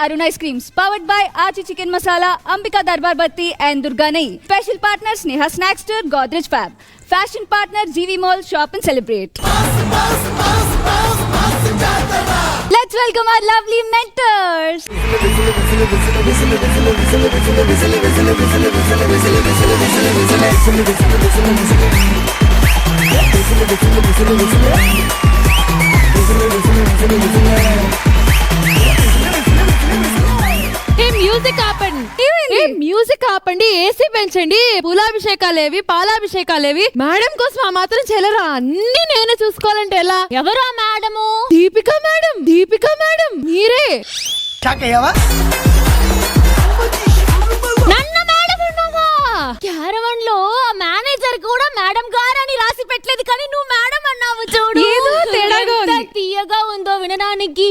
Arun Ice Creams. Powered by Archie Chicken Masala, Ambika Darbar Batti and Durga Nahi. Special partner Sneha Snackster, Godrej Fab. Fashion partner GV Mall. Shop and celebrate. Let's welcome our lovely mentors. Music ఆపండి, AC పెంచండి, పూలాభిషేకాలేవి పాలాభిషేకాలేవి madam కోసం ఆ మాత్రం చెల్లరా? అన్ని నేనే చూసుకోవాలంటే ఎలా? ఎవరు ఆ మేడము? దీపికా మేడం మీరే. నన్ను మేడం ఉన్నావా? క్యారవన్ లో మేనేజర్ కూడా మేడం గారని రాసి పెట్టలేదు, కానీ నువ్వు మేడం అన్నావు. చూడు ఏదో తేడాగా ఉంది. ఎంత తీయగా ఉందో వినడానికి.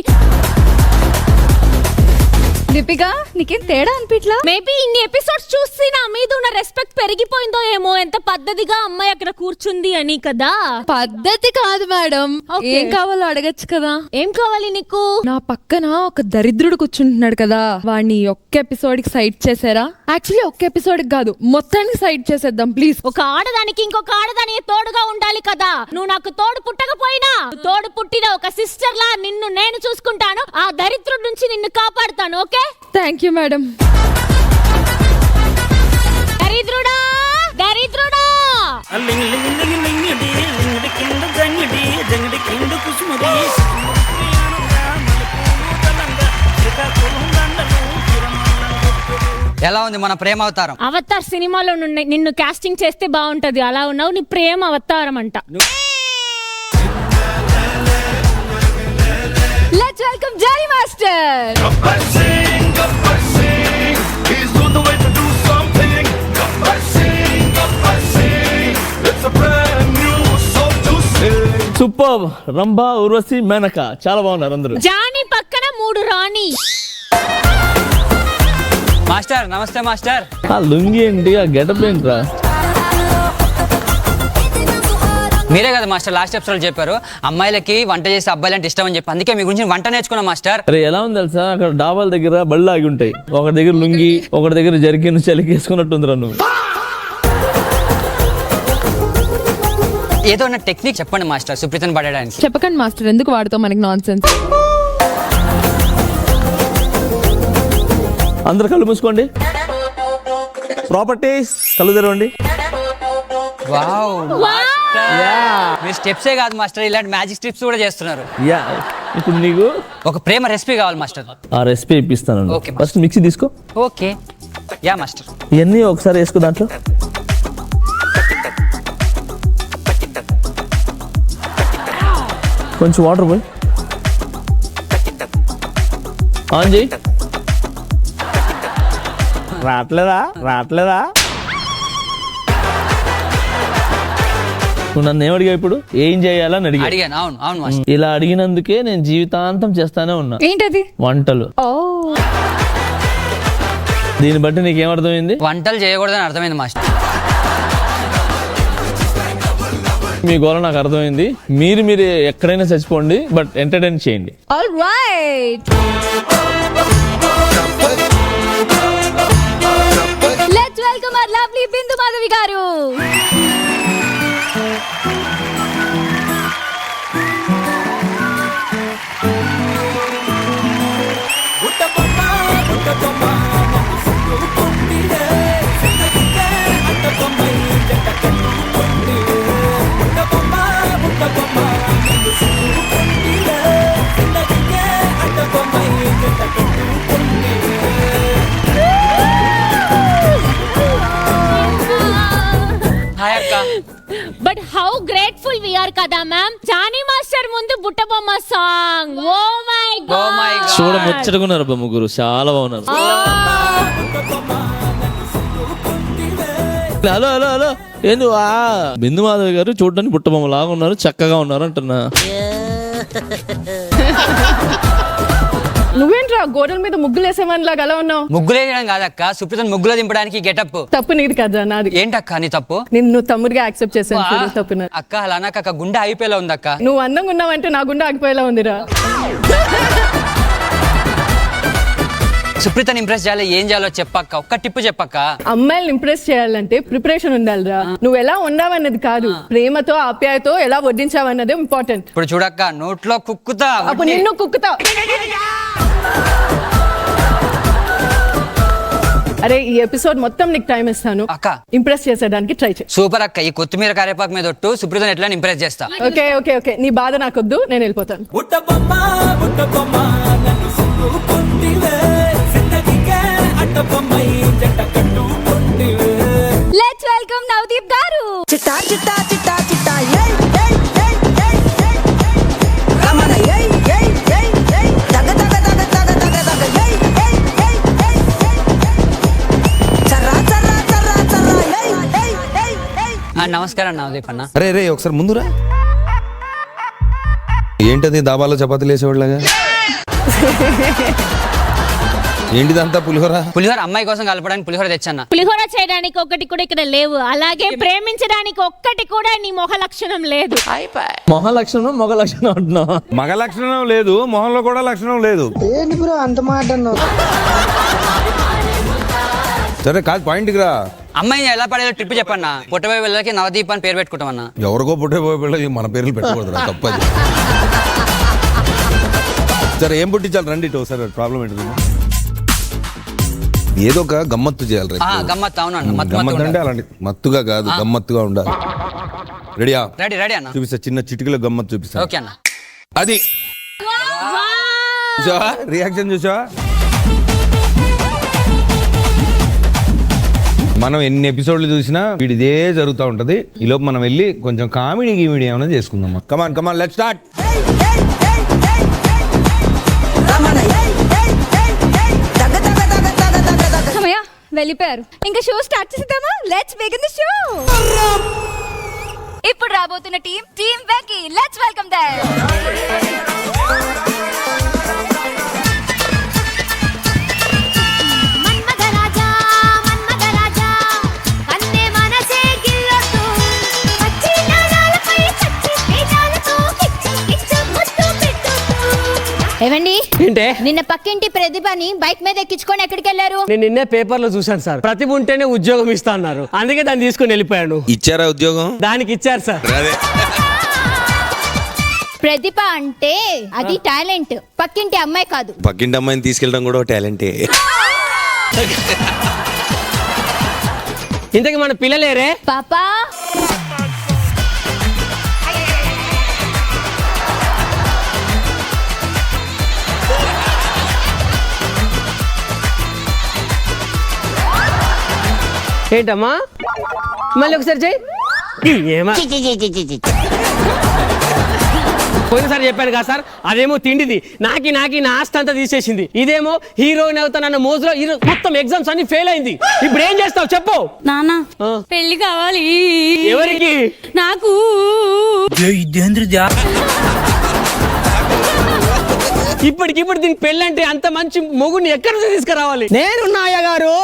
దీపిక, నీకేం తేడా అనిపిట్లా? మేబీ ఇన్ని ఎపిసోడ్స్ చూసి నా మీద ఉన్న రెస్పెక్ట్ పెరిగిపోయిందో ఏమో. ఎంత పద్ధతిగా అమ్మాయి అక్కడ కూర్చుంది అని కదా. పద్ధతి కాదు మేడం, Okay. ఏం కావాలో అడగచ్చు కదా. ఏం కావాలి నీకు? నా పక్కన ఒక దరిద్రుడు కూర్చుంటున్నాడు కదా, వాడిని ఒక్క ఎపిసోడ్ కి సైడ్ చేసారా? యాక్చువల్లీ ఒక్క ఎపిసోడ్ కాదు, మొత్తానికి సైడ్ చేసేద్దాం ప్లీజ్. ఒక ఆడదానికి ఇంకొక ఆడదానికి తోడుగా ఉండాలి కదా. నువ్వు నాకు తోడు పుట్టకపోయినా తోడు పుట్టిన ఒక సిస్టర్ లా నిన్ను నేను చూసుకుంటాను. ఆ దరిద్రుడి నుంచి నిన్ను కాపాడుతాను. ఓకే? Thank you madam. దరిద్రుడా దరిద్రుడా ఎలా ఉంది మన ప్రేమ అవతారం? అవతార్ సినిమాలో నిన్ను కాస్టింగ్ చేస్తే బాగుంటది. అలా ఉన్నావు, నీ ప్రేమ అవతారం అంట. Let's welcome Jai Master. Gabbar Singh, he's on the way to do something. Gabbar Singh, it's a brand new song to sing. Super. Rambha, Urvashi, Menaka చాలా బాగున్నారు అందరూ. జానీ పక్కన 3 రాణి. మాస్టర్ నమస్తే మాస్టర్. ఆ లుంగి ఏంటి, ఆ గెటప్ ఏంట్రా? మీరే కదా మాస్టర్ లాస్ట్ ఎపిసోడ్ చెప్పారు అమ్మాయిలకి వంట చేసి అబ్బాయిలంటే ఇష్టం అని చెప్పి, అందుకే మీ గురించి వంట నేర్చుకున్నా మాస్టర్. అరే ఎలా ఉంది తెలుసా, అక్కడ డాబాల దగ్గర బళ్ళు ఆగి ఉంటాయి. ఒకటి దగ్గర లుంగి, ఒకటి దగ్గర జరిగిన చలికేసుకున్నట్టుందిరా నువ్వు. ఏదో నా టెక్నిక్ చెప్పండి మాస్టర్ సుప్రీతను పడడానికి. చెప్పకండి మాస్టర్, ఎందుకు వాడుతావు మనకి నాన్ సెన్స్. అందరు కళ్ళు మూసుకోండి. ప్రాపర్టీస్ కళ్ళు తెరవండి. వావ్ మీరు స్టెప్సే కాదు మాస్టర్, ఇలాంటి మ్యాజిక్ స్టెప్స్ కూడా చేస్తున్నారు. యా, ఇప్పుడు నీకు ఒక ప్రేమ రెసిపీ కావాలి మాస్టర్. ఆ రెసిపీ ఇప్పిస్తాను. Okay, ఫస్ట్ మిక్సీ తీసుకో. Okay yeah master. ఇవన్నీ ఒకసారి వేసుకో దాంట్లో. కొంచెం వాటర్ పోయి ఆన్ చేయి. రావట్లేదా? నువ్వు నన్ను ఏమడిగా ఇప్పుడు ఏం చేయాలని అడిగాను. అవును మాస్టర్. ఇలా అడిగినందుకే నేను జీవితాంతం చేస్తానే ఉన్నా. ఏంటది? వంటలు. దీన్ని బట్టి నీకేమర్థమైంది? వంటలు చేయకూడదని అర్థమైంది మాస్టర్. మీ గోల నాకు అర్థమైంది. మీరు ఎక్కడైనా చచ్చిపోండి, బట్ ఎంటర్టైన్ చేయండి. All right. Let's welcome our lovely Bindu Madhavi garu. Hi అక్క. But how grateful we are కదా మ్యామ్. జానీ మాస్టర్ ముందు Butta Bomma song. Oh my god. చూడ ముచ్చటకున్నారు ముగ్గురు, చాలా బాగున్నారు. హలో ఏంది బిందు మాధవి గారు చూడడానికి బుట్టబొమ్మ లాగా ఉన్నారు, చక్కగా ఉన్నారు అంటున్నా. నువ్వేంట్రా గోడల మీద ముగ్గులు వేసేవని లాగా అలా ఉన్నావు? ముగ్గులు వేయడం కాదక్క, సుప్రీతను ముగ్గులో దింపడానికి గెటప్. తప్పు నీది కదా, నాది. ఏంటక్క నీ తప్పు? నిన్ను తమ్ముడిగా యాక్సెప్ట్ చేశాను. తప్పున అక్క అలా నాకు గుండె అయిపోయేలా ఉంది అక్క. నువ్వు అందంగా ఉన్నావంటే నా గుండె ఆగిపోయేలా ఉందిరా. సుప్రీతని ఇంప్రెస్ చేయాలి, ఏం చేయాలో చెప్పక్క, ఒక్క టిప్పు చెప్పక్క. అమ్మాయిని ఇంప్రెస్ చేయాలంటే ప్రిపరేషన్ ఉండాలిరా. నువ్వు ఎలా ఉన్నావన్నది కాదు, ప్రేమతో ఆప్యాయతో ఎలా వడ్డించావన్నదే ఇంపార్టెంట్. ఇప్పుడు చూడక్క, నోట్లో కుక్కుతా. అప్పుడు నిన్ను కుక్కుతావు. అరే ఈ ఎపిసోడ్ మొత్తం నీకు టైం ఇస్తాను అక్క. ఇంప్రెస్ చేసేదానికి ట్రై చేయి. సూపర్ అక్క, ఈ కొత్తిమీర కరేపాకు మీద ఒట్టు సుప్రీతని ఎట్లా ఇంప్రెస్ చేస్తా. ఓకే ఓకే ఓకే, నీ బాధ నాకొద్దు, నేను వెళ్ళిపోతాను. లెట్స్ వెల్కమ్ నవదీప్ గారు. చిట్టా చిట్టా చిట్టా చిట్టా ఏయ్ ఏయ్ ఏయ్ ఏయ్ ఏయ్ రమణ ఏయ్ ఏయ్ ఏయ్ ఏయ్ దగ దగ దగ దగ దగ దగ ఏయ్ ఏయ్ ఏయ్ ఏయ్ చర్రా చర్రా చర్రా చర్రా ఏయ్ ఏయ్ ఏయ్ ఏయ్. నమస్కారం నవదీప్ అన్న. అరే రే ఒకసారి ముందురా. ఏంటది దాబాలో చపాతీలు వేసేవాళ్ళగా? ఏంటిదంతా పులిహోర? పులిహోర అమ్మాయి కోసం కలపడానికి పులిహోర తెచ్చన్న. పులిహోర చేయడానికి ఒక్కటి కూడా ఇక్కడ లేవు, అలాగే ప్రేమించడానికి ఒక్కటి కూడా నీ మొహ లక్షణం లేదు. మొహ లక్షణం మగ లక్షణం అంటున్నావు. మగ లక్షణం లేదు, మొహంలో కూడా లక్షణం లేదు. ఏంటి బ్రో అంత మాట అన్నావు? సరే కాదు, పాయింట్కి రా. అమ్మాయిని ఎలా పడేదో ట్రిప్ చెప్పన్నా. పుట్టబోయే వెళ్ళకి నవదీప్ అని పేరు పెట్టుకుంటామన్నా. ఎవరికో పుట్టే పోయే పిల్లలకి మన పేర్లు పెట్టకూడదు, తప్పది. సరే ఏం పుట్టించాలి రండి ఒకసారి. ప్రాబ్లం ఏంటి? ఏదో ఒక గమ్మత్తు చేయాలి. గమ్మత్తు. అవునన్న, గమ్మత్తు అంటే అలాంటి మత్తుగా కాదు, గమ్మత్తుగా ఉండాలి. రెడీయా? రెడీ రెడీ అన్న. చూపిస్తా, చిన్న చిటికలో గమ్మత్తు చూపిస్తా. ఓకే అన్న. అది చూసావా? రియాక్షన్ చూసావా? మనం ఎన్ని ఎపిసోడ్లు చూసినా వీడిదే జరుగుతూ ఉంటది. ఈ లోపు మనం వెళ్ళి కొంచెం కామెడీ గీమిడీ ఏమైనా చేసుకుందాం. కమాన్ కమాన్ లెట్స్ స్టార్ట్. రమణ ఏయ్ ఏయ్ ఏయ్ ఏయ్ దగ దగ దగ దగ దగ దగ. సమయ వెళ్ళిపోయారు. ఇంకా షో స్టార్ట్ చేద్దామా? Let's begin the show. ఇప్పుడు రాబోతున్న team Venky. Let's welcome them. ఏవండి, ఏంటే నిన్న పక్కింటి ప్రతిభని బైక్ మీద ఎక్కించుకొని ఎక్కడికి వెళ్ళారు? నేను నిన్నే పేపర్ లో చూసాను సార్. ప్రతిభ ఉంటేనే ఉద్యోగం ఇస్తా అన్నారు, అందుకే దాన్ని తీసుకొని వెళ్ళిపోయాను. ఇచ్చారా ఉద్యోగం? దానికి ఇచ్చారు సార్. ప్రతిభ అంటే అది టాలెంట్, పక్కింటి అమ్మాయి కాదు. పక్కింటి అమ్మాయిని తీసుకెళ్ళడం కూడా టాలెంటే. ఇంతకీ మన పిల్లలేరే? పాపా ఏంటమ్మా మళ్ళీ ఒకసారి చెయ్యి. ఏమా పోయినసారి చెప్పాను కదా సార్, అదేమో తిండిది నాకి నా ఆస్తి అంతా తీసేసింది. ఇదేమో హీరోయిన్ అవుతానన్న మోజులో మొత్తం ఎగ్జామ్స్ అన్ని ఫెయిల్ అయింది. ఇప్పుడు ఏం చేస్తావు చెప్పు. నానా పెళ్లి కావాలి. ఎవరికి? నాకు. ఇప్పటికిప్పుడు దీనికి పెళ్ళంటే అంత మంచి మొగుడిని ఎక్కడి నుంచి తీసుకురావాలి? నేనున్నా అయ్య గారు.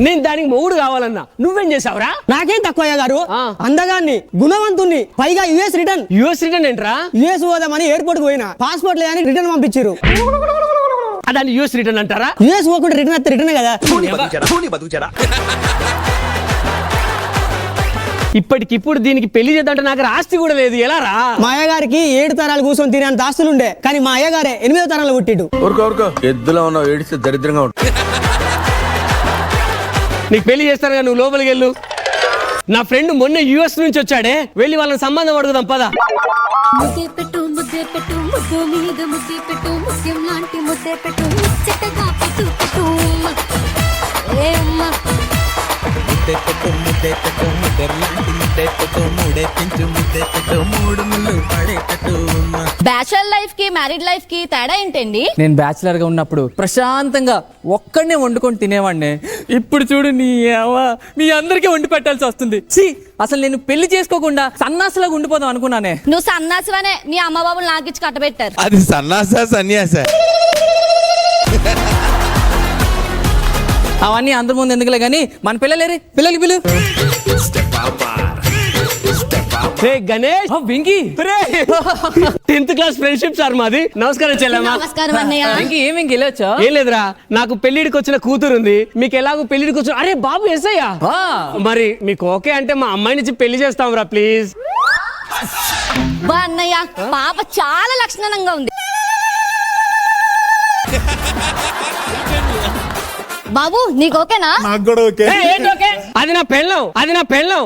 నేను దానికి మొగుడు కావాలన్నా, నువ్వేం చేసావురా? నాకేం తక్కువ అయ్య గారు, అందగాన్ని గుణవంతుణ్ణి, పైగా యుఎస్ రిటర్న్. యుఎస్ రిటర్న్ ఏంట్రా? యుఎస్ పోదామని ఎయిర్పోర్ట్ పోయినా పాస్పోర్ట్ లేదని రిటర్న్ పంపించారు. దాన్ని యుఎస్ రిటర్న్ అంటారా? యుఎస్ పోకుండా రిటర్న్ వస్తే రిటర్న్ కదా. ఇప్పటికిప్పుడు దీనికి పెళ్లి చేద్దంటే నాకు ఆస్తి కూడా లేదు, ఎలా రా? మా అయ్యగారికి 7 తరాలు కూర్చొని తినేంత ఆస్తులుండే, కానీ మా అయ్యగారే 8వ తరాలు పుట్టిడు. ఎద్దులో ఉన్న ఏడిస్తే దరిద్రంగా ఉంటుంది. నీకు పెళ్లి చేస్తాను కదా, నువ్వు లోపలికి వెళ్ళు. నా ఫ్రెండ్ మొన్న యుఎస్ నుంచి వచ్చాడే, వెళ్ళి వాళ్ళని సంబంధం అడుగుదాం పద. ముద్దే పెట్టు ముద్దు మీద ముద్దే పెట్టు, ముత్యం లాంటి ముద్దే పెట్టు, ముచ్చటగా పెట్టు పెట్టు ఏ అమ్మ. బ్యాచులర్ లైఫ్ కి మ్యారీడ్ లైఫ్ కి తేడా ఏంటండి? నేను బ్యాచిలర్ గా ఉన్నప్పుడు ప్రశాంతంగా ఒక్కడనే వండుకొని తినేవాడిని. ఇప్పుడు చూడు మీ అందరికీ వండి పెట్టాల్సి వస్తుంది. అసలు నేను పెళ్లి చేసుకోకుండా సన్నాసులాగా ఉండిపోదాం అనుకున్నానే. నువ్వు సన్నాసివనే, నీ అమ్మ బాబులు నాకు ఇచ్చి కట్టబెట్టారు. అది సన్నాసా సన్యాస? అవన్నీ అందరి ముందు ఎందుకులే గానీ మన పిల్లలేరే, పిల్లలకి పిలు. Ganesh Venky 10th class friendship sir మాది. నమస్కారం చెల్లెమ్మా. నమస్కారం అన్నయ్య. ఏమి గెలవచ్చా? ఏం లేదురా, నాకు పెళ్లిడికి వచ్చిన కూతురు ఉంది, మీకు ఎలాగో పెళ్లిడికి వచ్చిన. అరే బాబు ఎస్ఐయా, మరి మీకు ఓకే అంటే మా అమ్మాయి నుంచి పెళ్లి చేస్తాం రా ప్లీజ్. బా అన్నయ్య, పాప చాలా లక్షణంగా ఉంది. బాబు నీకు ఓకేనా? నాకు కూడా ఓకే. ఏంటి ఓకే? అది నా పెళ్ళం, అది నా పెళ్ళం.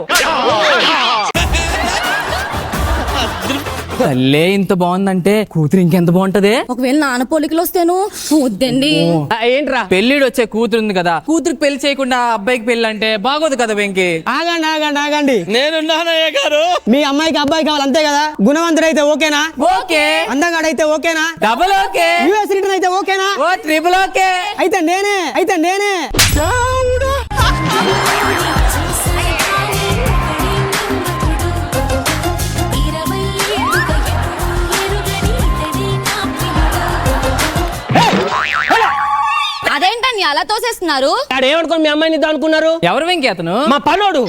తల్లే ఇంత బాగుందంటే కూతురు ఇంకెంత బాగుంటది. ఒకవేళ నాన్న పోలికలు వస్తేను వద్దండి. ఏంట్రా? పెళ్లిడు వచ్చే కూతురు ఉంది కదా, కూతురికి పెళ్లి చేయకుండా అబ్బాయికి పెళ్లి అంటే బాగోదు కదా వెంకీ. ఆగండి ఆగండి ఆగండి, నేనున్నానయ్య గారు. మీ అమ్మాయికి అబ్బాయి కావాలి అంతే కదా? గుణవంతుడైతే ఓకేనా? ఓకే. అందగాడైతే ఓకేనా? Double okay. యూఎస్ రిటర్న్ అయితే ఓకేనా? ఓ ట్రిపుల్ ఓకే. అయితే నేనే అదేంటని అలా తోసేస్తున్నారు? ఏమనుకోని మీ అమ్మాయిని ఇద్దాం అనుకున్నారు? ఎవరు వెంకీ అతను? మా పనోడు.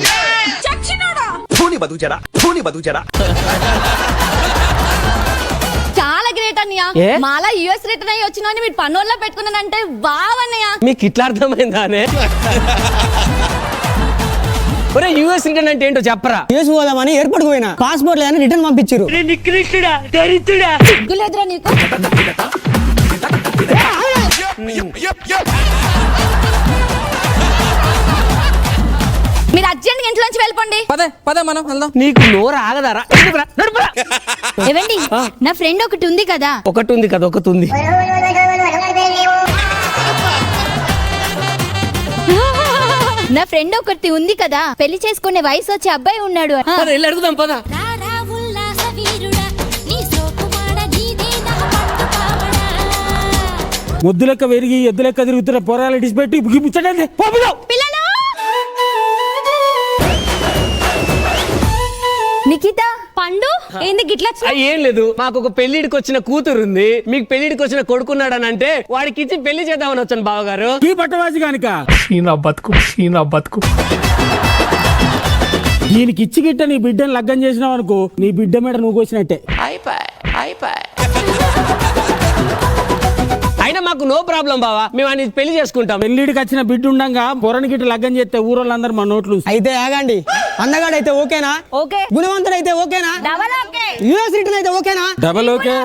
చాలా గ్రేట్ అన్నయ్య. మాలా యుఎస్ రిటర్న్ అయ్యి వచ్చిన మీరు పన్నోళ్ళ పెట్టుకున్నానంటే బావన్నయ్య. మీకు ఇట్లా అర్థమైందానే? ఒరే యుఎస్ రిటర్న్ అంటే ఏంటో చెప్పరా? యూఎస్ పోదామని ఎయిర్పోర్ట్ పోయినా, పాస్పోర్ట్ లేదని రిటర్న్ పంపించారు. సిగ్గులేదురా నీకు? మీరు అర్జెంట్ ఇంట్లో నుంచి వెళ్ళిపోండి. పద మనం వెళ్దాం. నీకు నోరు ఆగదారా? నడుపురా. ఏవండి, నా ఫ్రెండ్ ఒకటి ఉంది కదా. ఒకటి ఉంది కదా, ఒకటి ఉంది. నా ఫ్రెండ్ ఒకటి ఉంది కదా, పెళ్లి చేసుకునే వయసు వచ్చే అబ్బాయి ఉన్నాడు. వెళ్ళి అడుగుదాం పద. ముద్దు లెక్క పెరిగి ఎద్దు లెక్క తిరుగుతున్న పొరాలు ఇడిచిపెట్టి ముచ్చటండి. పిల్లలు, నిఖిత, పండు ఏంది గిట్లా? ఏం లేదు, మాకు ఒక పెళ్లిడికి వచ్చిన కూతురు ఉంది, మీకు పెళ్లిడికి వచ్చిన కొడుకున్నాడు అని అంటే వాడికి ఇచ్చి పెళ్లి చేద్దామని వచ్చాను బావగారు. ఈ పట్టవాసి కానిక ఈ బతుకు దీనికి ఇచ్చి గిట్ట నీ బిడ్డను లగ్గం చేసినావు అనుకో, నీ బిడ్డ మీద నువ్వు కోసినట్టే. అయినా మాకు నో ప్రాబ్లం బావా, మేము ఆయన పెళ్లి చేసుకుంటాం. పెళ్లిడికి వచ్చిన బిడ్డ ఉండంగా పొరని గిట్ట లగ్గం చేస్తే ఊరోళ్ళందరూ మా నోట్లు. అయితే ఆగండి, అందగాడైతే ఓకేనా? ఓకే. గుణవంతుడైతే ఓకేనా? Double okay. యూఎస్ రిటర్న్ అయితే ఓకేనా? Double okay.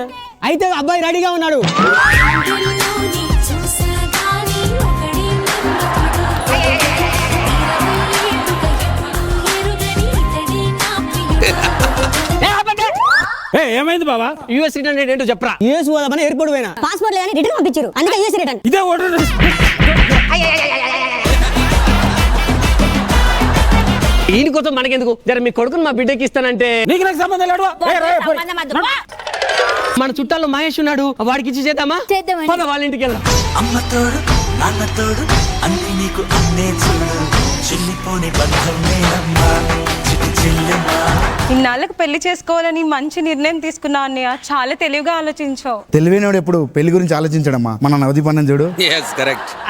అయితే అబ్బాయి రెడీగా ఉన్నాడు. ఏమైంది బాబా? యూఎస్ రిటర్న్ ఏంటో చెప్పరా? యూఎస్ పోదామని ఎయిర్పోర్ట్ పోయినా, పాస్పోర్ట్ లేదని రిటర్న్ పంపించారు, అందుకే యూఎస్ రిటర్న్. ఇదే ఓటర్. ఈయన కోసం మనకెందుకు, జర మీ కొడుకుని మా బిడ్డకి ఇస్తానంటే నీకు నాకు సంబంధం లేడు. మన చుట్టాల్లో మహేష్ ఉన్నాడు, వాడికి ఇచ్చి చేద్దామా? పద వాళ్ళ ఇంటికి వెళ్దాం. అమ్మ తోడు నాన్న తోడు అన్ని నీకు అన్నే చూడు, చిల్లిపోని బంధం నేనమ్మా చిట్టి చెల్లెమ్మా. ఇన్నాళ్ళకి పెళ్లి చేసుకోవాలని మంచి నిర్ణయం తీసుకున్నా అన్నయ్య. చాలా తెలివిగా ఆలోచించావు. తెలివైనవాడు ఎప్పుడు పెళ్లి గురించి ఆలోచించడమ్మా. మన నవదీప్ అన్నం చూడు.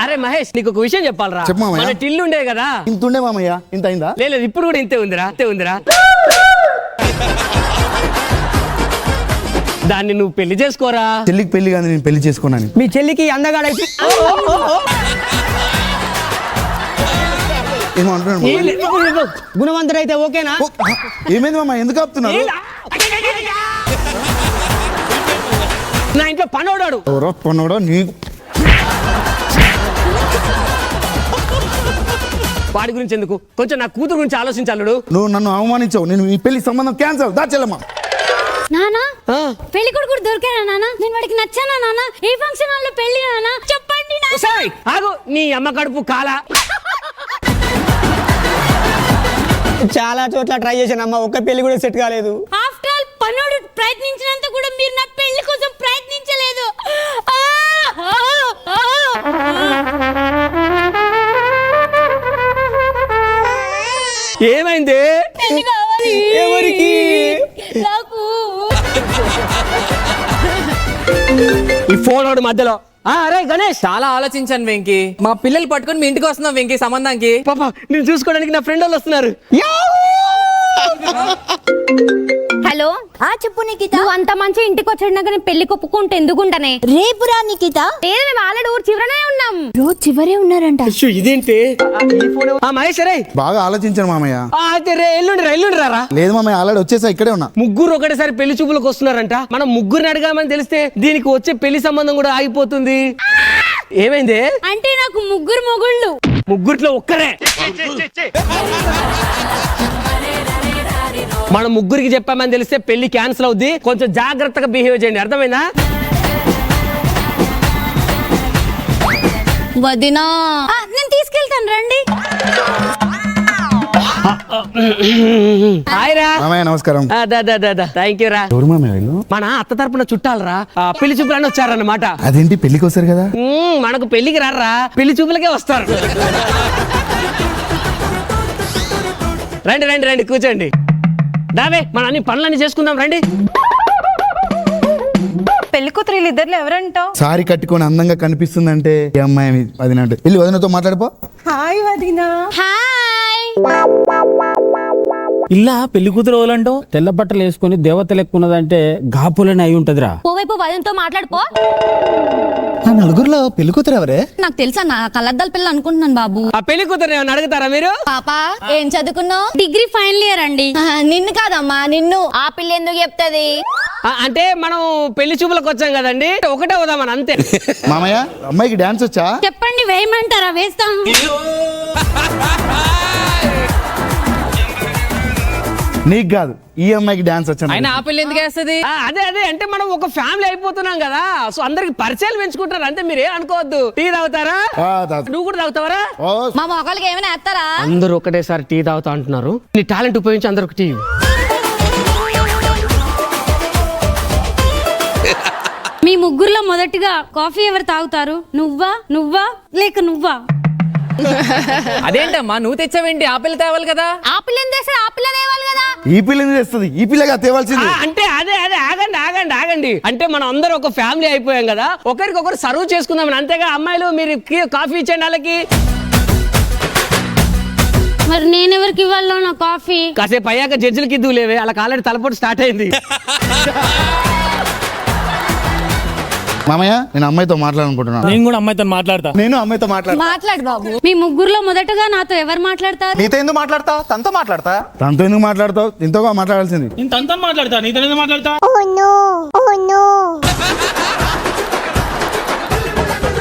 అరే మహేష్, నీకు ఒక విషయం చెప్పాలరా. చెప్పు మామయ్య. మన టిల్లు ఉండే కదా, ఇంత ఉండే మామయ్య, ఇంత అయిందా? లేదు ఇప్పుడు కూడా ఇంతే ఉందిరా. దాన్ని నువ్వు పెళ్లి చేసుకోరా. చెల్లికి పెళ్లి కానీ నేను పెళ్లి చేసుకున్నాను. మీ చెల్లికి అందగాడైతే ఏమంటున్నాడు? గుణవంతుడైతే ఓకేనా? ఏమైంది మామ, ఎందుకు ఆపుతున్నారు? నా ఇంట్లో పనోడాడు. ఎవరో పనోడా? నీకు వాడి గురించి ఎందుకు, కొంచెం నా కూతురు గురించి ఆలోచించాలడు. నువ్వు నన్ను అవమానించావు, నేను ఈ పెళ్లి సంబంధం క్యాన్సల్. దాచెల్లమ్మా. నానా పెళ్లి కొడుకు దొరికారా నానా? నేను వాడికి నచ్చానా నానా? ఏ ఫంక్షన్ హాల్లో పెళ్లి నానా? చెప్పండి నానా. ఆగు, నీ అమ్మ కడుపు కాలా. చాలా చోట్ల ట్రై చేశాను అమ్మ, ఒక్క పెళ్లి కూడా సెట్ కాలేదు. ఆఫ్టర్ ఆల్ పనోడు ప్రయత్నించినంత కూడా మీరు నా పెళ్లి కోసం ప్రయత్నించలేదు. ఏమైంది? ఎవరికి? నాకు ఈ ఫోన్ వాడు మధ్యలో. అరే గణేష్, చాలా ఆలోచించాను వెంకీ. మా పిల్లలు పట్టుకొని మీ ఇంటికి వస్తున్నాం వెంకీ సంబంధానికి. పాప నేను చూసుకోవడానికి నా ఫ్రెండ్ వాళ్ళు వస్తున్నారు. హలో హలో చెప్పు నిఖిత. నువ్వు అంత మంచి ఇంటికి వచ్చాక నేను పెళ్లి కొప్పుకుంటే ఎందుకుంటానే? రేపు రా నిఖిత. లేదు మేము ఆల్రెడీ ఊరు చివరనే ఉన్నాం. రోజు చివరే ఉన్నారంట. ఇదేంటి మహేష్ రే బాగా ఆలోచించాను మామయ్య. ఎల్లుండి రారా. లేదు మామయ్య, ఆల్రెడీ వచ్చేసా, ఇక్కడే ఉన్నా. ముగ్గురు ఒకటేసారి పెళ్లి చూపులకు వస్తున్నారంట. మనం ముగ్గురిని అడగామని తెలిస్తే దీనికి వచ్చే పెళ్లి సంబంధం కూడా ఆగిపోతుంది. ఏమైంది అంటే నాకు ముగ్గురు మొగుళ్ళు. ముగ్గురిలో ఒక్కరే. మనం ముగ్గురికి చెప్పామని తెలిస్తే పెళ్లి క్యాన్సిల్ అవుద్ది. కొంచెం జాగ్రత్తగా బిహేవ్ చేయండి, అర్థమైందా? వదినా నేను తీసుకెళ్తాను రండి. మామయ్య నమస్కారం. థ్యాంక్ యూ రా. ఎవరు మామయ్య వీళ్ళు? మన అత్త తరపున చుట్టాలరా, పెళ్లి చూపులని వచ్చారన్నమాట. అదేంటి పెళ్లికి వస్తారు కదా? మనకు పెళ్లికి రారా, పెళ్లి చూపులకే వస్తారు. రండి రండి రండి, కూర్చోండి. దావే మన అన్ని పనులన్నీ చేసుకుందాం, రండి. పెళ్లి కూతురు ఇద్దరు ఎవరంటావు? సారీ కట్టుకొని అందంగా కనిపిస్తుందంటే ఈ అమ్మాయి వదిన అంటే. వెళ్ళి వదినతో మాట్లాడిపో. హాయ్ వదినా. హాయ్. ఇలా పెళ్లి కూతురు ఎవరంటావు? తెల్ల బట్టలు వేసుకుని దేవతలు ఎక్కున్నదంటే గాపులని అయి ఉంటదిరా. పోవైపు వదినతో మాట్లాడుకో. ఆ నలుగురులో పెళ్లి కూతురు ఎవరే? నాకు తెలుసా, నా కళ్ళద్దాల పిల్ల అనుకుంటున్నాను బాబు. ఆ పెళ్లి కూతురు ఏమన్నా అడుగుతారా మీరు? పాప ఏం చదువుకున్నావు? డిగ్రీ ఫైనల్ ఇయర్ అండి. నిన్ను కాదమ్మా, నిన్ను. ఆ పిల్ల ఎందుకు చెప్తది? అంటే మనం పెళ్లి చూపులకు వచ్చాం కదండి, ఒకటే వదామని అంతే. మామయ్య అమ్మాయికి డాన్స్ వచ్చా? చెప్పండి, వేయమంటారా? వేస్తాం. నీకు కాదు, ఈ అమ్మాయికి డాన్స్ వచ్చా. ఆయన ఆ పిల్ల ఎందుకు వేస్తుంది? అదే అదే అంటే మనం ఒక ఫ్యామిలీ అయిపోతున్నాం కదా, సో అందరికి పరిచయాలు పెంచుకుంటారు అంతే. మీరు ఏం అనుకోవద్దు. టీ తాగుతారా? నువ్వు కూడా తాగుతావరా? మా మొక్కలకి ఏమైనా వేస్తారా? అందరూ ఒకటేసారి టీ తాగుతా అంటున్నారు. నీ టాలెంట్ ఉపయోగించి అందరికి టీ. మీ ముగ్గురులో మొదటిగా కాఫీ ఎవరు తాగుతారు? నువ్వా లేక నువ్వా? అదేంటమ్మా నువ్వు తెచ్చావేంటి? ఆ పిల్ల తేవాలి కదా. ఆ పిల్ల ఏం చేస్తారు? ఆ పిల్ల తేవాలి కదా. ఈ పిల్లని తెస్తుంది, ఈ పిల్లగా తేవాల్సింది. అంటే అదే అదే ఆగండి ఆగండి ఆగండి. అంటే మనం అందరూ ఒక ఫ్యామిలీ అయిపోయాం కదా, ఒకరికొకరు సర్వ్ చేసుకుందామని అంతేగా. అమ్మాయిలు మీరు కాఫీ ఇచ్చండి వాళ్ళకి. మరి నేనెవరికి ఇవ్వాలో నా కాఫీ? కాసేపు అయ్యాక జడ్జిలకి ఇద్దు లేవే, వాళ్ళకి ఆల్రెడీ తలపోటు స్టార్ట్ అయింది. మామయ్య నేను అమ్మాయితో మాట్లాడాలనుకుంటున్నాను. నేను కూడా అమ్మాయితో మాట్లాడతా. నేను అమ్మాయితో మాట్లాడు బాబు. మీ ముగ్గురులో మొదటగా నాతో ఎవరు మాట్లాడతారు? నీతో ఎందుకు మాట్లాడతావు? తనతో మాట్లాడతా. తనతో ఎందుకు మాట్లాడతావు? ఇంతగా మాట్లాడాల్సింది. నేను తనతో మాట్లాడతా, నీతో ఎందుకు మాట్లాడతా?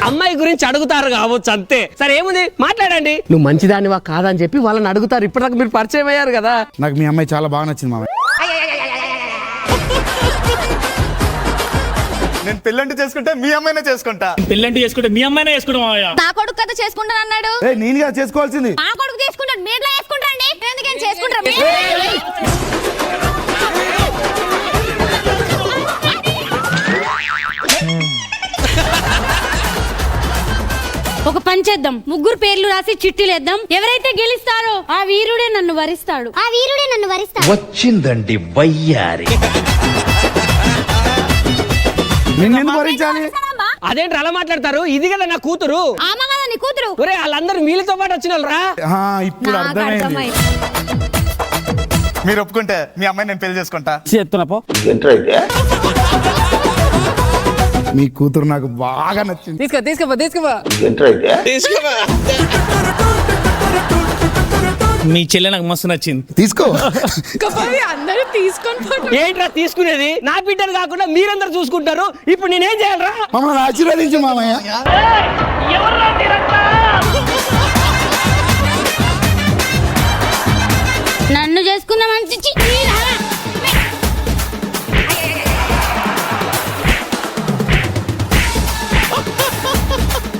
అమ్మాయి గురించి అడుగుతారు కావచ్చు అంతే. సరే ఏముంది, మాట్లాడండి. నువ్వు మంచిదానివా కాదా అని చెప్పి వాళ్ళని అడుగుతారు. ఇప్పటిదాకా మీరు పరిచయం అయ్యారు కదా. నాకు మీ అమ్మాయి చాలా బాగా నచ్చింది మామయ్య. నేను పెళ్ళంటి చేసుకుంటే మీ అమ్మాయినే చేసుకుంటా. పెళ్ళంటి చేసుకుంటే మీ అమ్మాయినే చేసుకుంటా. నా కొడుకు కదా చేసుకుంటాను అన్నాడు. నేనుగా చేసుకోవాల్సింది. నా కొడుకు చేసుకుంటాడు, మీరు చేసుకుంటారండి. ఎందుకని చేసుకుంటారు? ఒక పని చేద్దాం, ముగ్గురు పేర్లు రాసి చిట్టీలు వేద్దాం. ఎవరైతే గెలుస్తారో ఆ వీరుడే నన్ను వరిస్తాడు. వచ్చిందండి వయ్యారి. నిన్ను భరించాలి. అదేంటి అలా మాట్లాడతారు? ఇది కదా నా కూతురు. ఆమా కదా నీ కూతురు. ఒరే వాళ్ళందరూ మీలతో పాటు వచ్చిన వాళ్ళరా. ఇప్పుడు అర్థమైంది. మీరు ఒప్పుకుంటే మీ అమ్మాయి నేను పెళ్లి చేసుకుంటా. చేస్తున్నా మీ కూతురు నాకు బాగా నచ్చింది. తీసుకో మీ చెల్లె నాకు మస్తు నచ్చింది. తీసుకో. అందరూ తీసుకొని ఏంట్రా తీసుకునేది? నా బిడ్డను కాకుండా మీరందరూ చూసుకుంటారు. ఇప్పుడు నేనేం చేయాలరా? మమ్మల్ని ఆశీర్వదించు మామయ్య. నన్ను చేసుకుందామని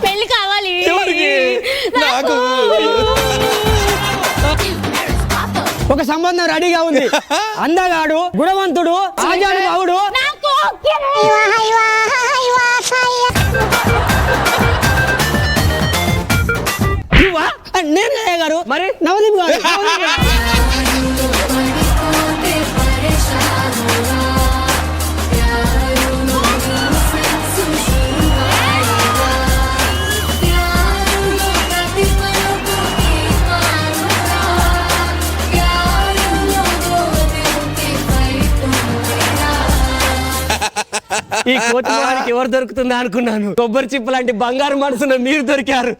పెళ్లి కావాలి నాకు ఒక సంబంధం రెడీగా ఉంది. అందగాడు, గుణవంతుడు, ఆజానుభావుడు. నేను గారు మరి నవదీప్ గారు. ఈ కోతి మొహానికి ఎవరు దొరుకుతుందా అనుకున్నాను. కొబ్బరి చిప్ప లాంటి బంగారు మనసున మీరు దొరికారు.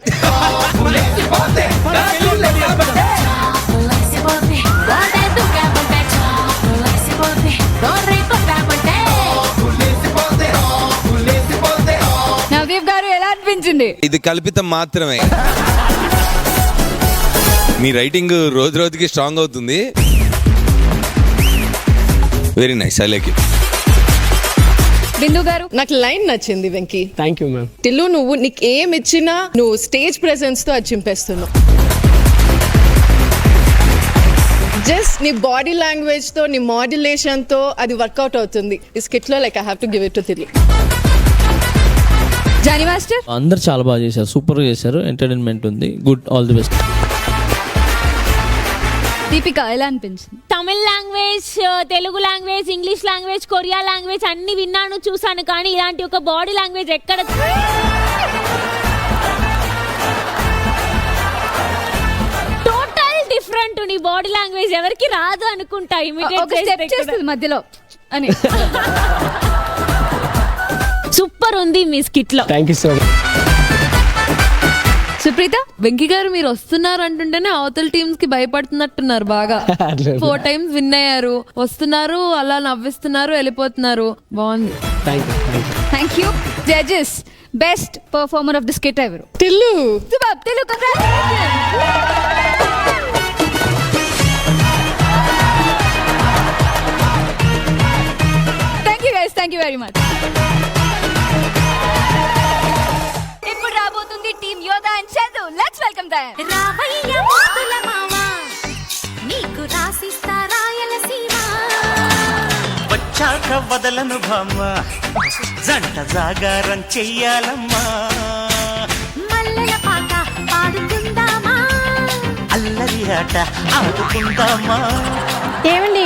నవదీప్ గారు ఎలా అనిపించింది? ఇది కల్పితం మాత్రమే. మీ రైటింగ్ రోజు రోజుకి స్ట్రాంగ్ అవుతుంది. Very nice, I like it. Bindu garu, నాకు లైన్ నచ్చింది Venky. Thank you ma'am. Tillu, నువ్వు నీకు ఏం ఇచ్చినా నువ్వు స్టేజ్ ప్రెసెన్స్ తో అది చింపేస్తున్నావు. జస్ట్ నీ బాడీ లాంగ్వేజ్ తో, నీ మాడ్యులేషన్ తో అది వర్కౌట్ అవుతుంది ఈ స్కిట్ లో. Like I have to give it to Tillu. Jani master, అందరు చాలా బాగా చేశారు, సూపర్ చేశారు, ఎంటర్టైన్మెంట్ ఉంది, good, all the best. Deepika ఎలా అనిపించింది? Tamil language, Telugu language, English language, Korea language అన్ని విన్నాను, చూసాను, కానీ ఇలాంటి ఒక బాడీ లాంగ్వేజ్ ఎక్కడ టోటల్ డిఫరెంట్. నీ బాడీ లాంగ్వేజ్ ఎవరికి రాదు అనుకుంటా. ఒక స్టెప్ చేస్తుంది మధ్యలో అని. సూపర్ ఉంది మీ స్కిట్ లో. Thank you so much. Supreetha, Venky garu మీరు వస్తున్నారు అంటుంటేనే అవతల టీమ్స్ కి భయపడుతున్నట్టున్నారు బాగా. 4 times విన్ అయ్యారు, వస్తున్నారు, అలా నవ్విస్తున్నారు, వెళ్ళిపోతున్నారు. బాగుంది. Thank you. Judges, best performer of the skit ఎవరు? టిల్లు. సుబాబ్, Tillu, thank you guys, thank you very much. ఇప్పుడు రాబోతుంది team Yodha and Chandu. Let's welcome them. రావయ్య ముద్దుల మావా, నీకు రాసిస్తా రాయలసీమ. వచ్చాక వదలను భామ, జంట జాగారం చెయ్యాలమ్మా. మల్లెల పాట పాడుకుందామా, అల్లరి ఆట ఆడుకుందామా. ఏమండి,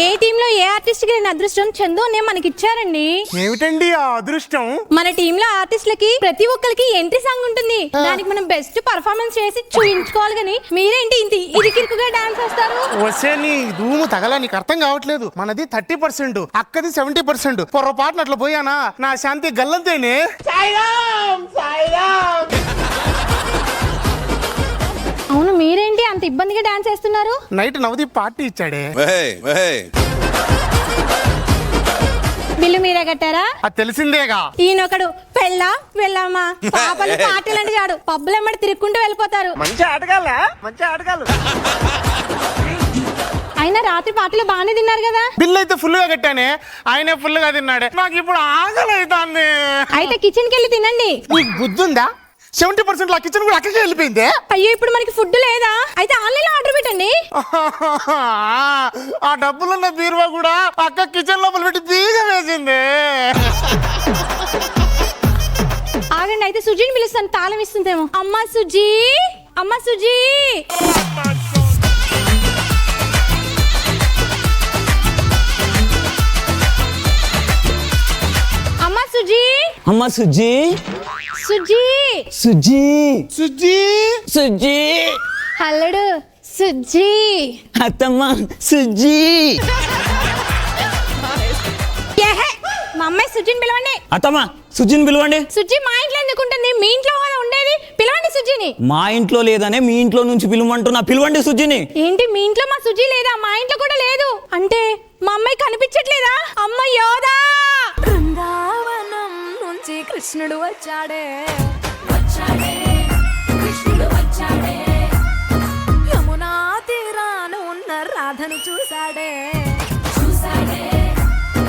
ఏ టీమ్ లో ఏ ఆర్టిస్ట్ కి అదృష్టం చందు అనే మనకి ఇచ్చారండి. ఏమిటండి ఆ అదృష్టం? మన టీమ్ లో ఆర్టిస్టులకి ప్రతి ఒక్కరికి ఎంట్రీ సాంగ్ ఉంటుంది. దానికి మనం బెస్ట్ పర్ఫార్మెన్స్ చేసి చూపించుకోవాలి. కానీ మీరేంటి ఇంత ఇరికిరుకుగా డాన్స్ చేస్తారు? వసే నీ ధూము తగలా, నీకు అర్థం కావట్లేదు. మనది 30%, అక్కది 70%. పొరపాటున అట్లా పోయానా నా శాంతి గల్లంతేనే. అవును, మీరేంటి అంత ఇబ్బందిగా డాన్స్ చేస్తున్నారు? నైట్ నవదీప్ పార్టీ ఇచ్చాడే. బిల్లు మీరే కట్టారా? అది తెలిసిందేగా. ఈయనొకడు పెళ్ళా వెళ్ళామా పాపలు పాటలని చాడు పబ్బులమ్మడి తిరుక్కుంటూ వెళ్ళిపోతారు. మంచి ఆటగాళ్ళ, మంచి ఆటగాళ్ళు. అయినా రాత్రి పాటలు బాగానే తిన్నారు కదా. బిల్లు అయితే ఫుల్ గా కట్టానే, ఆయనే ఫుల్ గా తిన్నాడే. నాకు ఇప్పుడు ఆకలి అవుతుంది. అయితే కిచెన్ కి వెళ్ళి తినండి. నీకు బుద్ధుందా? 70% ఆ కిచెన్ కూడా అక్కడికి వెళ్ళిపోయిందే. అయ్యో, ఇప్పుడు మనకి ఫుడ్ లేదా? అయితే ఆన్లైన్ లో ఆర్డర్ పెట్టండి. ఆ డబ్బులున్న బీరువా కూడా అక్క కిచెన్ లోపల పెట్టి బీగ వేసింది. ఆగండి, అయితే సుజీని పిలుస్తాను, తాళం ఇస్తుందేమో. అమ్మా సుజీ, అమ్మా సుజీ. అమ్మా సుజీ, అమ్మా సుజ్జి, సుజీ, సుజ్జి, సుజ్జి, సుజ్జి, అల్లుడు సుజీ. అత్తమ్మ సుజ్జి. ఏహే, మా అమ్మాయి సుజీని పిలవండి. అత్తమ్మ సుజ్జిని పిలవండి. సుజీ మా ఇంట్లో ఎందుకు ఉంటుంది? మీ ఇంట్లో కదా ఉండేది. పిలవండి సుజీని. మా ఇంట్లో లేదనే మీ ఇంట్లో నుంచి పిలువమంటున్నా, పిలవండి సుజ్జిని. ఏంటి, మీ ఇంట్లో మా సుజీ లేదా? మా ఇంట్లో కూడా లేదు. అంటే మా అమ్మాయి కనిపించట్లేదా? అమ్మ యోధా. బృందావనం నుంచి కృష్ణుడు వచ్చాడే, వచ్చాడే, కృష్ణుడు వచ్చాడే. యమునా తీరాన ఉన్న రాధను చూసాడే, చూసాడే,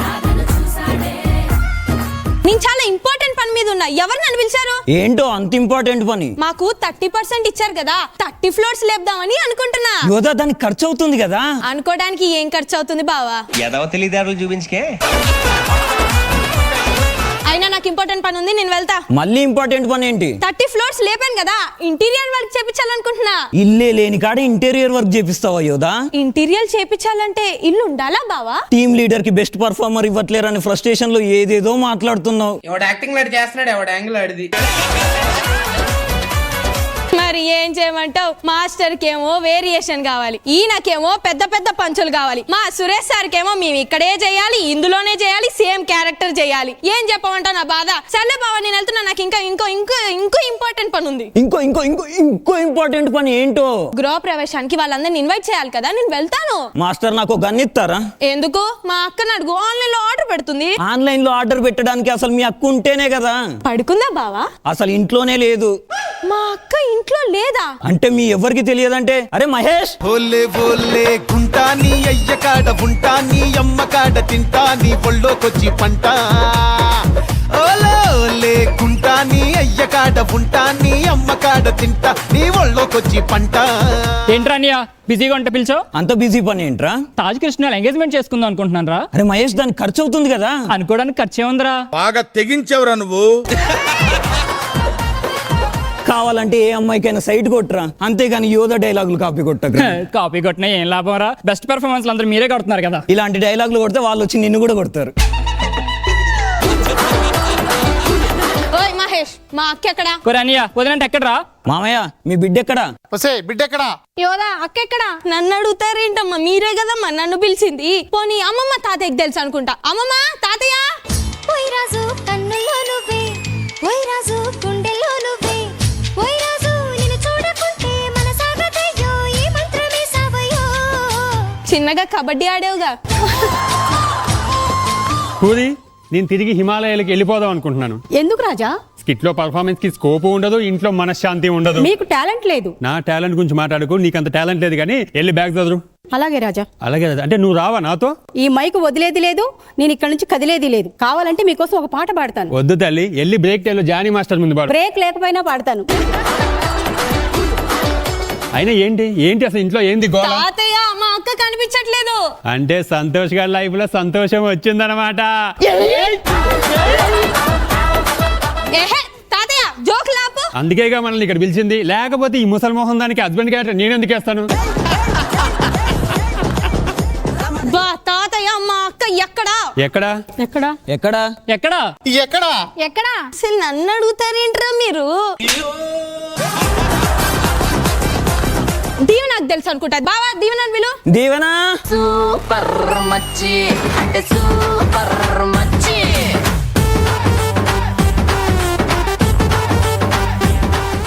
రాధను చూసాడే. నేను చాలా ఇంపార్టెంట్ పని మీద ఉన్నా. ఎవరు నన్ను పిలిచారు? ఏంటో అంత ఇంపార్టెంట్ పని? మాకు 30% ఇచ్చారు కదా, 30 floors లేపుదామని అనుకుంటున్నా. యోధా, దానికి ఖర్చు అవుతుంది కదా. అనుకోవడానికి ఏం ఖర్చు అవుతుంది బావా? ఎదవ తెలివితేటలు చూపించుకే. అయినా నాకు ఇంపార్టెంట్ పని ఉంది, నేను వెళ్తా. మళ్ళీ ఇంపార్టెంట్ పని ఏంటి? 30 floors లేపాను కదా, ఇంటీరియర్ వర్క్ చేపించాలనుకుంటున్నా. ఇల్లే లేని కాడ ఇంటీరియర్ వర్క్ చేపిస్తావా యోధా? ఇంటీరియర్ చేపించాలంటే ఇల్లు ఉండాలా బావా? టీమ్ లీడర్ కి బెస్ట్ పర్ఫార్మర్ ఇవ్వట్లేరని ఫ్రస్ట్రేషన్ లో ఏదేదో మాట్లాడుతున్నావు. ఎవడు యాక్టింగ్ లాంటి చేస్తున్నాడు, ఎవడు యాంగిల్ ఆడిది. మరి ఏం చేయమంటావు? మాస్టర్ కేమో వేరియేషన్ కావాలి, ఈయనకేమో పెద్ద పెద్ద పంచులు కావాలి, మా సురేష్ సార్ కేమో మేము ఇక్కడే చేయాలి, ఇందులోనే చేయాలి, సేమ్ క్యారెక్టర్ చేయాలి. ఏం చెప్పమంటావు నా బాధ? సర్లే బావ నేను వెళ్తున్నా, నాకు ఇంకా ఇంకో ఇంకో ఇంకో ఇంపార్టెంట్ పని ఉంది. ఇంకో ఇంకో ఇంకో ఇంకో ఇంపార్టెంట్ పని ఏంటో? గృహ ప్రవేశానికి వాళ్ళందరిని ఇన్వైట్ చేయాలి కదా, నేను వెళ్తాను. మాస్టర్ నాకు గన్ ఇస్తారా? ఎందుకు? మా అక్కని అడుగు, ఆన్లైన్ లో ఆర్డర్ పెడుతుంది. ఆన్లైన్ లో ఆర్డర్ పెట్టడానికి అసలు మీ అక్క ఉంటేనే కదా. పడుకుందా బావా? అసలు ఇంట్లోనే లేదు. మా అక్క ఇంట్లో లేదా అంటే మీ ఎవరికి తెలియదంటే? అరే మహేష్, ఓలే ఓలే గుంటా నీ అయ్య కాడ ఉంటా, నీ అమ్మ కాడ తింటా, నీ ఒళ్ళోకొచ్చి పంట. ఓలే ఓలే గుంటా నీ అయ్య కాడ ఉంటా, నీ అమ్మ కాడ తింటా, నీ ఒళ్ళోకొచ్చి పంట. ఏంట్రా అన్నయ్య బిజీగా ఉంటే పిలిచావు? అంత బిజీ పని ఏంట్రా? తాజ్ కృష్ణ ఎంగేజ్మెంట్ చేసుకుందాం అనుకుంటున్నాను రా. అరే మహేష్, దానికి ఖర్చు అవుతుంది కదా. అనుకోవడానికి ఖర్చు ఏముందిరా? బాగా తెగించవరా నువ్వు. కావాలంటే ఏ అమ్మాయికైనా సైట్ కొట్టరా, అంతేగాని యోధ డైలాగులు కాపీ కొట్టక. కాపీ కొట్టినా ఏం లాభం రా? బెస్ట్ పెర్ఫార్మెన్స్ అందరూ మీరే కొడుతున్నారు కదా. ఇలాంటి డైలాగులు కొడితే వాళ్ళు వచ్చి నిన్ను కూడా కొడతారు. ఓయ్ మహేష్, మా అక్క ఎక్కడా? కొరే అన్నయ్య వదినంటే ఎక్కడరా? మామయ్య మీ బిడ్డ ఎక్కడా? బిడ్డ ఎక్కడా? యోదా అక్క ఎక్కడా? నన్ను అడుగుతారేంటమ్మా, మీరే కదమ్మా నన్ను పిలిచింది. పోనీ అమ్మమ్మ తాతయ్యకి తెలుసు అనుకుంటా. అమ్మమ్మ తాతయ్య. ఓయ్ రాజు కన్నుల్లో నువ్వే, ఓయ్ రాజు గుండెల్లో నువ్వే, ఓయ్ రాజు నిన్ను చూడకుంటే మన సాగతయ్యో, ఈ మంత్రమే సావయో. చిన్నగా కబడ్డీ ఆడేవుగా. పూరి, నేను తిరిగి హిమాలయాలకు వెళ్ళిపోదాం అనుకుంటున్నాను. ఎందుకు రాజా? స్కిట్ లో పర్ఫార్మెన్స్ కి స్కోప్ ఉండదు, ఇంట్లో మనశ్శాంతి ఉండదు. మీకు టాలెంట్ లేదు. నా టాలెంట్ గురించి మాట్లాడుకో, నీకు అంత టాలెంట్ లేదు కానీ వెళ్ళి బ్యాగ్ చదువు. అలాగే రాజా. అలాగే అంటే నువ్వు రావా నాతో? ఈ మైక్ వదిలేది లేదు, నేను ఇక్కడ నుంచి కదిలేది లేదు. కావాలంటే మీకోసం ఒక పాట పాడతాను. వద్దు తల్లి, వెళ్ళి బ్రేక్ టైంలో జానీ మాస్టర్ ముందు పాడు. బ్రేక్ లేకపోయినా పాడతాను. అయినా ఏంటి ఏంటి అసలు ఇంట్లో ఏంది గోల? తాతయ్య మా అక్క కనిపించట్లేదు. అంటే సంతోష్ గారి లైఫ్ లో సంతోషం వచ్చిందనమాట. ఏహే తాతయ్య జోక్ లాపు. అందుకేగా మనల్ని ఇక్కడ పిలిచింది, లేకపోతే ఈ ముసలి మోహన్ దానికి హస్బెండ్ క్యారెక్టర్ నేను ఎందుకు వేస్తాను? బా తాతయ్య మా అక్క ఎక్కడా? ఎక్కడా ఎక్కడా ఎక్కడా ఎక్కడా ఎక్కడా? ఎక్కడా? అసలు నన్ను అడుగుతారేంట్రా మీరు? దీవెన నాకు తెలుసు అనుకుంటా. బావా దీవెన విలు. దీవెనా సూపర్ మచ్చి అంటే సూపర్ మచ్చి.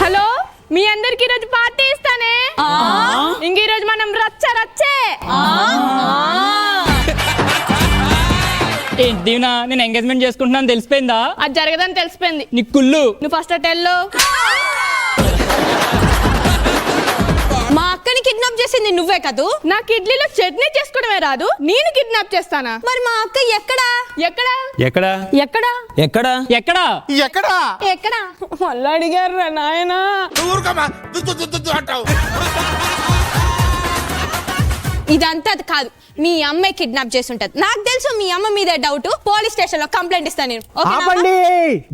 హలో, మీ అందరికి ఈరోజు పార్టీ ఇస్తానే. ఇంక ఈరోజు మనం రచ్చే. ఏంటి దీవెనా, నేను ఎంగేజ్మెంట్ చేసుకుంటున్నాను తెలిసిపోయిందా? అది జరగదని తెలిసిపోయింది. నీ కుళ్ళు. నువ్వు ఫస్ట్ టెల్లో. మా అక్కని కిడ్నాప్ చేసింది నువ్వే కదూ? నాకు ఇడ్లీలో చట్నీ చేసుకోవడమే రాదు, నేను కిడ్నాప్ చేస్తానా? మరి మా అక్క ఎక్కడా? ఎక్కడా? ఎక్కడా ఎక్కడా ఎక్కడా ఎక్కడా ఎక్కడా? ఎక్కడా? మళ్ళీ అడిగారు రా నాయనా. ఇదంతా అది కాదు, మీ అమ్మాయి కిడ్నాప్ చేసి ఉంటది. నాకు తెలుసు మీ అమ్మ మీద డౌట్. పోలీస్ స్టేషన్ లో కంప్లైంట్ ఇస్తాను నేను. ఆపండి.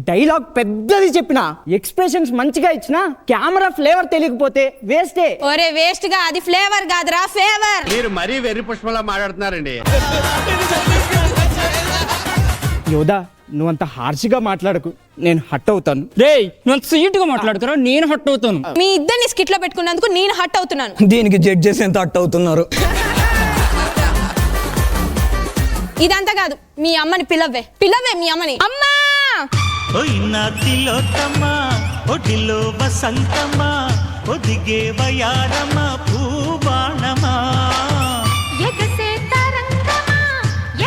డైలాగ్ పెద్దది చెప్పిన, ఎక్స్ప్రెషన్స్ మంచిగా ఇచ్చిన, కెమెరా ఫ్లేవర్ తెలియకపోతే వేస్టే. ఒరే వేస్ట్ గా, అది ఫ్లేవర్ కాదురా ఫేవర్. మీరు మరీ వెర్రి పుష్పంలా మాట్లాడుతున్నారండి. యోదా నువ్వంత హార్ష్గా మాట్లాడకు, నేను హట్ అవుతాను. రేయ్, నువ్వు స్వీట్ గా మాట్లాడుతున్నా, నేను హట్ అవుతాను. మీ ఇద్దరిని స్కిట్ లో పెట్టుకున్నందుకు నేను హట్ అవుతున్నాను. దీనికి జడ్జెస్ ఎంత హట్ అవుతున్నారు. ఇదంతా కాదు, మీ అమ్మని పిలవే మీ అమ్మని. అమ్మా ఒడిలో వసంతమా ఒదిగే వయారమా పూబాణమా. ఎగసే తరంగమా,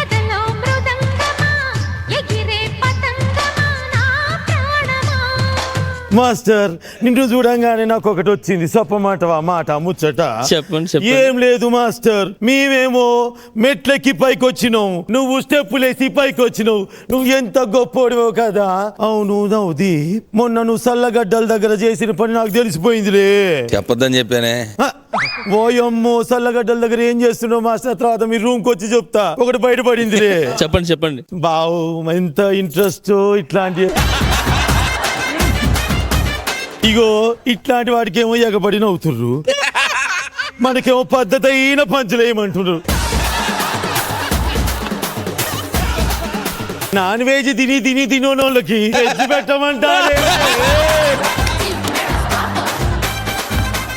ఎదలో మృదంగమా, ఎగిరే పతంగమా, నా ప్రాణమా. మాస్టర్, నిన్ను చూడంగానే నాకు ఒకటి వచ్చింది. చెప్పమాటవా మాట ముచ్చట? చెప్పండి. ఏం లేదు మాస్టర్, మేమేమో మెట్లెక్కి పైకి వచ్చినావు, నువ్వు స్టెప్పులేసి పైకి వచ్చినావు. నువ్వు ఎంత గొప్పోడివో కదా. అవును నవ్వుది, మొన్న నువ్వు సల్లగడ్డల దగ్గర చేసిన పని నాకు తెలిసిపోయిందిలే. చెప్పొద్దని చెప్పానే. ఓయమ్మో, సల్లగడ్డల దగ్గర ఏం చేస్తున్నావు మాస్టర్? తర్వాత మీ రూమ్కి వచ్చి చెప్తా. ఒకటి బయటపడిందిలే. చెప్పండి. బావు ఎంత ఇంట్రెస్ట్ ఇట్లాంటి. ఇగో ఇట్లాంటి వాడికి ఏమో ఎగబడి నవ్వుతుర్రు, మనకేమో పద్ధతి అయిన పంచులేయమంటున్నారు. నాన్ వెజ్ తినోళ్ళకి వెజ్ పెట్టమంటారే.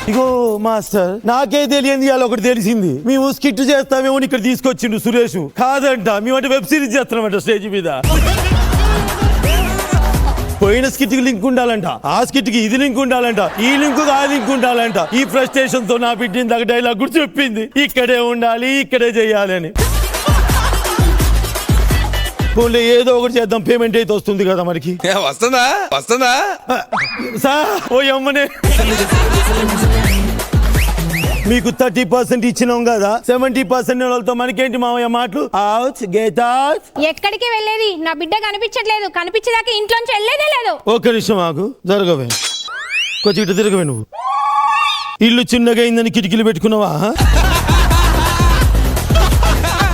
ఇగో మాస్టర్, నాకే తెలియంది ఇవాళ ఒకటి తెలిసింది. మేము స్కిట్ చేస్తామేమో ఇక్కడ తీసుకొచ్చిండు సురేష్. కాదంట, మేమంటే వెబ్ సిరీస్ చేస్తున్నామంట స్టేజ్ మీద. పోయిన స్కిట్ కి లింక్ ఉండాలంట, ఆ స్కిట్ కి ఇది లింక్ ఉండాలంట, ఈ లింక్ ఆ లింక్ ఉండాలంట. ఈ ఫ్రస్ట్రేషన్ తో నా బిడ్డ ఇందాక డైలాగ్ కూడా చెప్పింది, ఇక్కడే ఉండాలి, ఇక్కడే చేయాలి అని. పోన్లే, ఏదో ఒకటి చేద్దాం, పేమెంట్ అయితే వస్తుంది కదా మనకి. వస్తుందా సార్ ఓ అమ్మనే, మీకు 30% ఇచ్చినాం కదా, 70% వాళ్ళతో మనకేంటి మామయ్య మాటలు. Out get out. ఎక్కడికి వెళ్ళేది? నా బిడ్డ కనిపించట్లేదు, కనిపించేదాకా ఇంట్లోంచి వెళ్ళేదే లేదు. ఒక్క నిమిషం ఆగు, జరగవే, కొంచెం ఇటు తిరగవే. నువ్వు ఇల్లు చిన్నగా అయిందని కిటికీలు పెట్టుకున్నావా?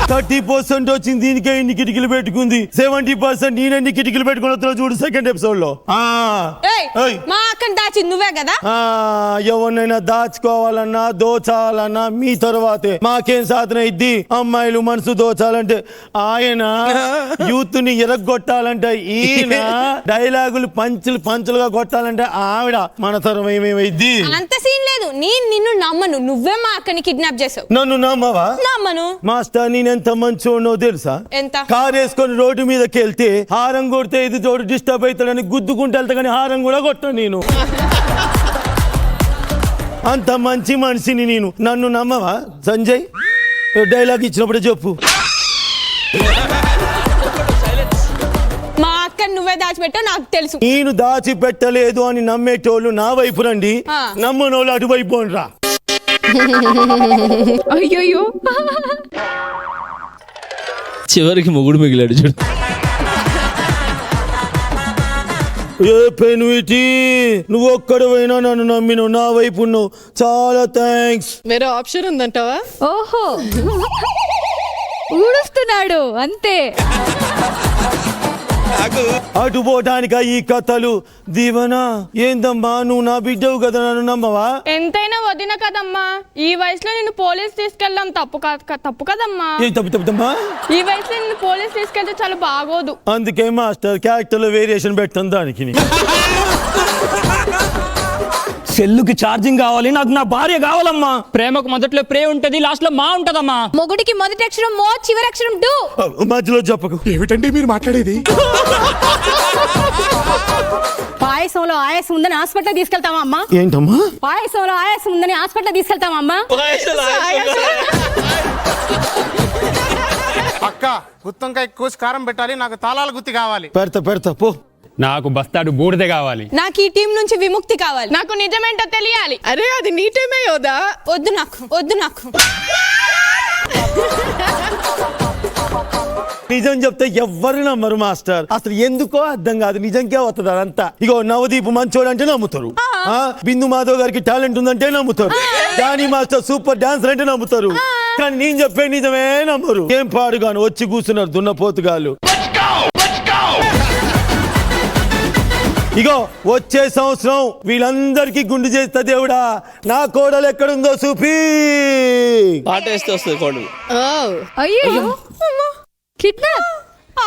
30% వచ్చింది, దీనికే ఇన్ని కిటికీలు పెట్టుకుంది. 70% నేనెన్ని కిటికీలు పెట్టుకున్న చూడు సెకండ్ ఎపిసోడ్ లో. మా అక్కని దాచింది నువ్వే కదా. ఎవరినైనా దాచుకోవాలన్నా దోచాలన్నా మీ తర్వాతే. మాకేం సాధన ఇద్ది? అమ్మాయిలు మనసు దోచాలంటే ఆయన, యూత్ ని ఎరగొట్టాలంటే ఈయన, డైలాగులు పంచులుగా కొట్టాలంటే ఆవిడ. మన తరం ఏమేమైద్ది? అంత సీన్ లేదు. నేను నిన్ను నమ్మను, నువ్వే మా అక్కని కిడ్నాప్ చేసావు. నన్ను నమ్మవా? నమ్మను. మాస్టర్, నేనెంత మంచోనో తెలుసా? ఎంత? కార్ వేసుకొని రోడ్డు మీదకి వెళ్తే హారం కొడితే ఇది తోడు డిస్టర్బ్ అవుతాడని గుద్దుకుంటూ వెళ్తా, కానీ హారం కూడా కొట్టాను నేను. అంత మంచి మనిషిని నేను. నన్ను నమ్మవా సంజయ్? డైలాగ్ ఇచ్చినప్పుడే చెప్పు. మా అక్కని నువ్వే దాచిపెట్టావు నాకు తెలుసు. నేను దాచిపెట్టలేదు అని నమ్మేటోళ్ళు నా వైపు రండి, నమ్మనోళ్ళు అటువైపు రా. అయ్యో, చివరికి మొగుడు మిగిలాడు చూడు. ఏ పెనుయిటి, నువ్వు ఒక్కడవైనా నన్ను నమ్మినావు, నా వైపు ఉన్నావు, చాలా థ్యాంక్స్. వేరే ఆప్షన్ ఉందంటావా? ఓహో, ఊడుస్తున్నాడు అంతే. అటు పోటానిక ఈ కథలు? దీవనా, ఏందమ్మా నువ్వు నా బిడ్డవు కదా, నన్ను నమ్మవా? ఎంతైనా వదిన కదమ్మా, ఈ వయసులో నిన్ను పోలీస్ తీసుకెళ్ళడం తప్పు కదమ్మా. ఏం తప్పుదమ్మా? ఈ వయసులో నిన్ను పోలీస్ తీసుకెళ్తే చాలా బాగోదు. అందుకే మాస్టర్ క్యారెక్టర్ లో వేరియేషన్ పెట్టాను దానికి. సెల్లుకి ఛార్జింగ్ కావాలి, నాకు నా భార్య కావాలమ్మా. ప్రేమకు మొదట్లో ప్రే ఉంటది, లాస్ట్ లో మా ఉంటదమ్మా. మొగుడికి మొదటి అక్షరం మో, చివరి అక్షరం డు. మధ్యలో చెప్పకు. ఏమిటండి మీరు మాట్లాడేది? పాయసంలో ఆయాసం ఉందని హాస్పిటల్ తీసుకెళ్తావా అమ్మా? ఏంటమ్మా? పాయసంలో ఆయాసం ఉందని హాస్పిటల్ తీసుకెళ్తావా అమ్మా? అక్క, గుత్తంకాయ కోసి కారం పెట్టాలి, నాకు తాళాల గుత్తి కావాలి. పెడతా పో. నాకు బస్తాడు బూడిదే కావాలి. నాకు ఈ టీం నుంచి విముక్తి కావాలి. నాకు నిజమేంటో తెలియాలి. అరే అది నీ టైమే యోదా. వద్దు నాకు. నిజం చెప్తే ఎవ్వరు నమ్మరు మాస్టర్, అసలు ఎందుకో అర్థం కాదు. నిజంకే వస్తుంది అదంతా. ఇగో నవదీప్ మంచోడు అంటే నమ్ముతారు, బిందు మాధవ్ గారికి టాలెంట్ ఉందంటే నమ్ముతారు, జానీ మాస్టర్ సూపర్ డాన్సర్ అంటే నమ్ముతారు. కానీ నేను చెప్పే నిజమే నమ్మరు. ఏం పాడుగాను వచ్చి కూర్చున్నారు దున్నపోతుగాళ్ళు. ఇగో వచ్చే సంవత్సరం వీళ్ళందరికీ గుండు చేస్తా దేవుడా. నా కోడలు ఎక్కడుందో చూపి. పాట వేస్తే వస్తుంది కోడలు. అయ్యో, కిడ్నాప్.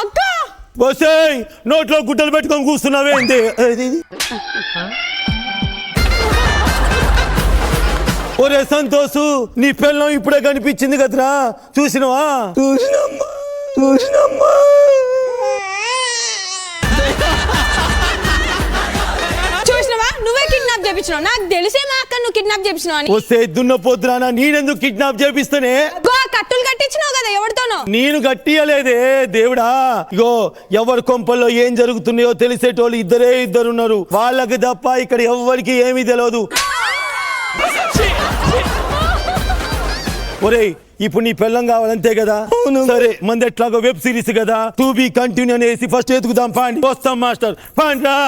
అక్క వసేయ్, నోట్లో గుడ్డలు పెట్టుకొని కూర్చున్నావేంటి? ఒరే సంతోషు, నీ పిల్లం ఇప్పుడే కనిపించింది కదరా, చూసినవా? చూసినమ్మా. నువ్వే కిడ్నాప్ చేపించినావు. నాకు తెలిసే మా అక్క నువ్వు కిడ్నాప్ చేపించినావు అని. వస్తే దున్నపోతున్నా, నేనెందుకు కిడ్నాప్ చేపిస్తానే? కట్టులు కట్టించినావు కదా ఎవరితోనో. నేను కట్టియలేదే దేవుడా. ఇగో ఎవరి కొంపల్లో ఏం జరుగుతున్నాయో తెలిసేటోళ్ళు ఇద్దరున్నారు. వాళ్ళకి తప్ప ఇక్కడ ఎవ్వరికి ఏమీ తెలియదు. ఒరేయ్, ఇప్పుడు నీ పెళ్ళం కావాలంతే కదా? సరే, మంది ఎట్లాగో వెబ్ సిరీస్ కదా, టు బి కంటిన్యూ అనేసి ఫస్ట్ ఎత్తుకుదాం. పాండి వస్తాం మాస్టర్, పాండ్రా.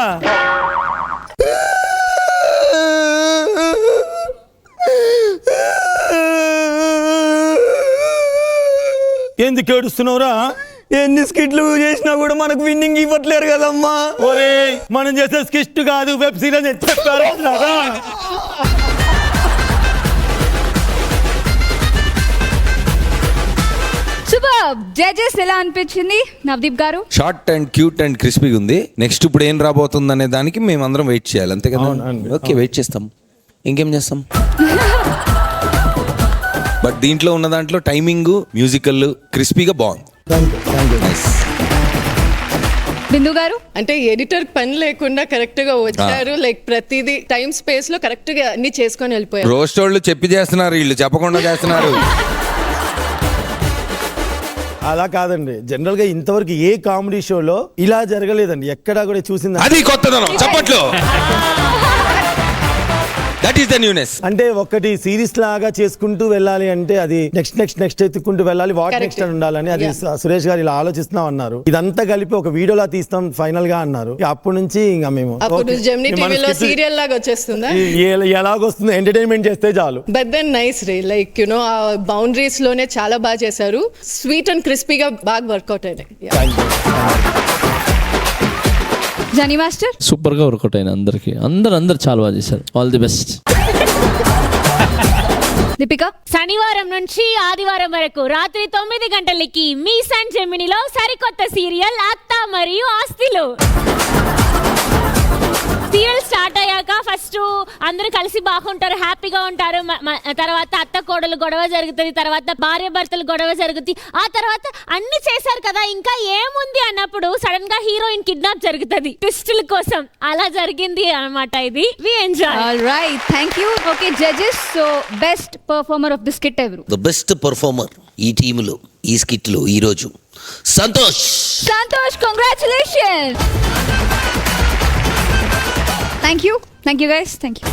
ఎందుకు ఏడుస్తున్నావురా? ఎన్ని స్కిట్లు చేసినా కూడా మనకు విన్నింగ్ ఇవ్వట్లేరు కదమ్మా. ఒరే, మనం చేసే స్కిట్ కాదు వెబ్ సిరీస్ చెప్పారు. సూపర్. జడ్జెస్ ఎలా అనిపించింది నవదీప్ గారు? షార్ట్ అండ్ క్యూట్ అండ్ క్రిస్పీగా ఉంది. నెక్స్ట్ ఇప్పుడు ఏం రాబోతుంది అనే దానికి మేము అందరం వెయిట్ చేయాలి, అంతే కదా? ఓకే, వెయిట్ చేస్తాం. ఇంకేం చేస్తాం. బట్ దీంట్లో ఉన్న దాంట్లో టైమింగ్, మ్యూజికల్ క్రిస్పీగా బాగుంది. Nice. బిందు గారు అంటే ఎడిటర్ పని లేకుండా కరెక్ట్ గా వచ్చారు. లైక్ ప్రతిదీ టైం స్పేస్ లో కరెక్ట్ గా అన్ని చేసుకొని వెళ్ళిపోయారు. రోస్ట్ వాళ్ళు చెప్పి చేస్తున్నారు, వీళ్ళు చెప్పకుండా చేస్తున్నారు. అలా కాదండి, జనరల్ గా ఇంతవరకు ఏ కామెడీ షోలో ఇలా జరగలేదండి, ఎక్కడా కూడా చూసింది. అది కొత్తదనం, చప్పట్లు. That is the newness. అంటే ఒకటి సిరీస్ లాగా చేసుకుంటూ వెళ్ళాలి అంటే అది నెక్స్ట్ ఎత్తుకుంటూ వెళ్ళాలి, వాట్ నెక్స్ట్ అని ఉండాలని. అది సురేష్ గారు ఇలా ఆలోచిస్తున్నాం అన్నారు. ఇదంతా కలిపి ఒక వీడియోలా తీస్తాం ఫైనల్ గా అన్నారు. అప్పటి నుంచి ఇంకా మేము అప్పుడు జెమినీ టీవీలో సీరియల్ లాగా వచ్చేస్తుందా, ఎలాగొస్తుంది, ఎంటర్టైన్మెంట్ చేస్తే చాలు. బట్ దెన్ నైస్ రే, లైక్ యు నో ఆ బౌండరీస్ లోనే చాలా బాగా చేశారు. స్వీట్ అండ్ క్రిస్పీగా బాగా వర్కౌట్ అయినాయి. జనీ మాస్టర్ సూపర్ గా వర్కౌట్ అయిన అందరికి, అందరు చాలా బాగా చేశారు. All the best. దీపిక శనివారం నుంచి ఆదివారం వరకు రాత్రి 9 గంటలకి మీ సన్ జెమినిలో సరికొత్త సీరియల్ అత్త మరియు ఆస్తిలు. సీరియల్ స్టార్ట్ అయ్యాక ఫస్ట్ అందరూ కలిసి బాగుంటారు, హ్యాపీగా ఉంటారు. తర్వాత అత్త కోడలు గొడవ జరుగుతుంది, తర్వాత భార్య భర్తలు గొడవ జరుగుతుంది. ఆ తర్వాత అన్ని చేశారు కదా, ఇంకా ఏముంది అన్నప్పుడు సడన్ గా హీరోయిన్ కిడ్నాప్ జరుగుతుంది ట్విస్టుల కోసం. అలా జరిగింది అన్నమాట. ఇది we enjoy. Alright, thank you. Okay judges, so best performer of the skit ఎవరు? ద బెస్ట్ పర్ఫార్మర్ ఈ టీములో, ఈ స్కిట్లో ఈ రోజు Santosh. Congratulations. Thank you guys, thank you.